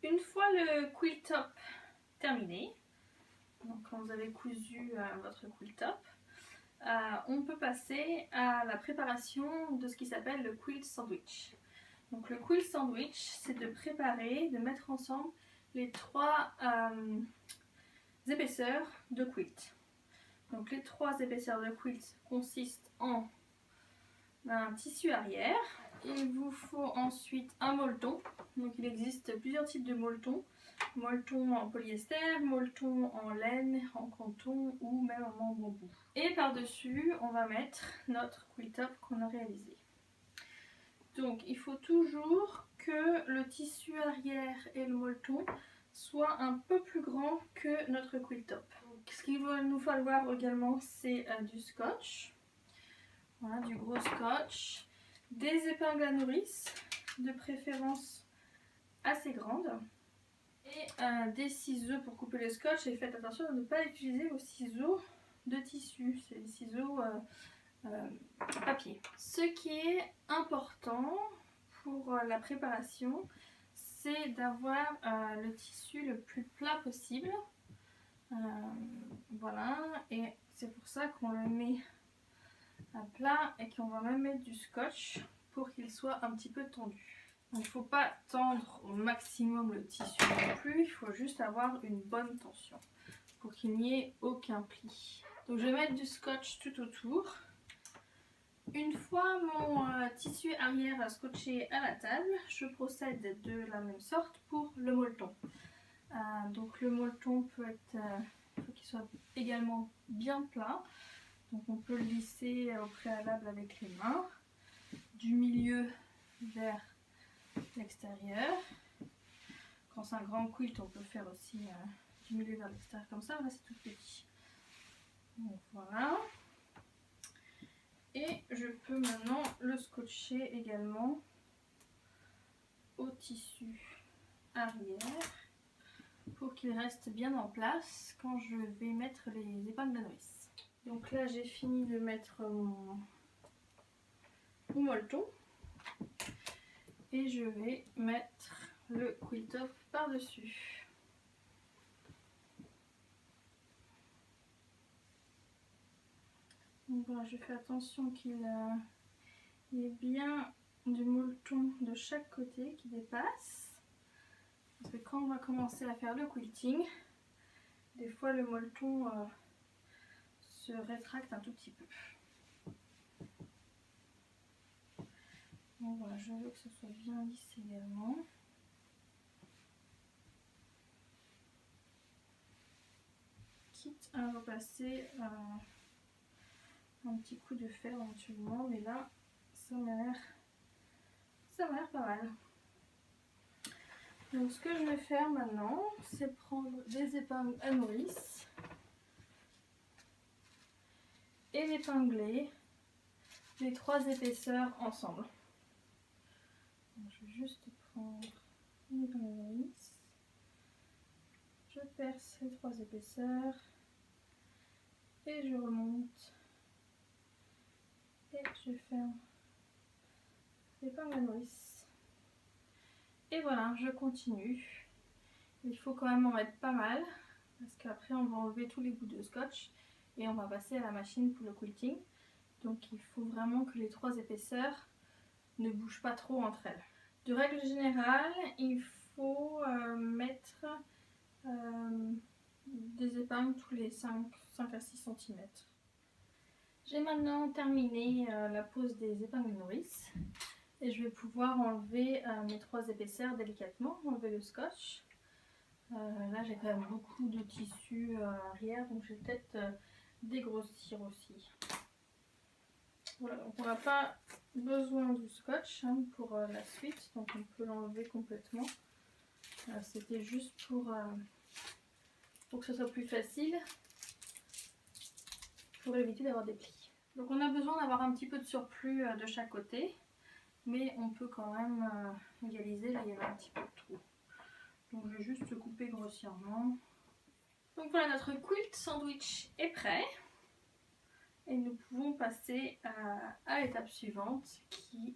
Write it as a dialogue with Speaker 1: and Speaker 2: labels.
Speaker 1: Une fois le quilt top terminé, donc quand vous avez cousu votre quilt top, on peut passer à la préparation de ce qui s'appelle le quilt sandwich. Donc le quilt sandwich, c'est de préparer, de mettre ensemble les trois épaisseurs de quilt. Donc les trois épaisseurs de quilt consistent en un tissu arrière. Il vous faut ensuite un molleton. Donc il existe plusieurs types de molletons. Molleton en polyester, molleton en laine, en coton ou même en bambou. Et par-dessus, on va mettre notre quilt top qu'on a réalisé. Donc il faut toujours que le tissu arrière et le molleton soient un peu plus grands que notre quilt top. Donc, ce qu'il va nous falloir également, c'est du scotch. Voilà, du gros scotch, des épingles à nourrice, de préférence assez grandes, et des ciseaux pour couper le scotch. Et faites attention de ne pas utiliser vos ciseaux de tissu, c'est des ciseaux papier. Ce qui est important pour la préparation, c'est d'avoir le tissu le plus plat possible. Voilà, et c'est pour ça qu'on le met à plat et qu'on va même mettre du scotch pour qu'il soit un petit peu tendu. Il ne faut pas tendre au maximum le tissu non plus, il faut juste avoir une bonne tension pour qu'il n'y ait aucun pli. Donc je vais mettre du scotch tout autour. Une fois mon tissu arrière scotché à la table, je procède de la même sorte pour le molleton. Donc le molleton peut être, faut qu'il soit également bien plat. Donc on peut le lisser au préalable avec les mains, du milieu vers l'extérieur. Quand c'est un grand quilt, on peut faire aussi du milieu vers l'extérieur comme ça. Là c'est tout petit. Donc voilà. Et je peux maintenant le scotcher également au tissu arrière pour qu'il reste bien en place quand je vais mettre les épingles à nourrice. Donc là j'ai fini de mettre mon molleton et je vais mettre le quilt top par dessus. Donc voilà, je fais attention qu'il y ait bien du molleton de chaque côté qui dépasse, parce que quand on va commencer à faire le quilting, des fois le molleton se rétracte un tout petit peu. Donc voilà, je veux que ce soit bien lisse également. Quitte à repasser un petit coup de fer éventuellement, mais là ça m'a l'air pas mal. Donc ce que je vais faire maintenant, c'est prendre des épingles à nourrice et l'épingler les trois épaisseurs ensemble. Donc, je vais juste prendre une épingle à nourrice, je perce les trois épaisseurs et je remonte et je ferme l'épingle à nourrice. Et voilà, je continue. Il faut quand même en mettre pas mal parce qu'après on va enlever tous les bouts de scotch et on va passer à la machine pour le quilting. Donc il faut vraiment que les trois épaisseurs ne bougent pas trop entre elles. De règle générale, il faut mettre des épingles tous les 5 à 6 cm. J'ai maintenant terminé la pose des épingles nourrice et je vais pouvoir enlever mes trois épaisseurs délicatement, enlever le scotch. Là j'ai quand même beaucoup de tissu arrière, donc je vais peut-être dégrossir aussi. Voilà, donc on n'a pas besoin du scotch pour la suite, donc on peut l'enlever complètement. C'était juste pour que ce soit plus facile, pour éviter d'avoir des plis. Donc on a besoin d'avoir un petit peu de surplus de chaque côté, mais on peut quand même égaliser. Là il y avait un petit peu de trou. Donc je vais juste couper grossièrement. Donc voilà, notre quilt sandwich est prêt. Et nous pouvons passer à l'étape suivante qui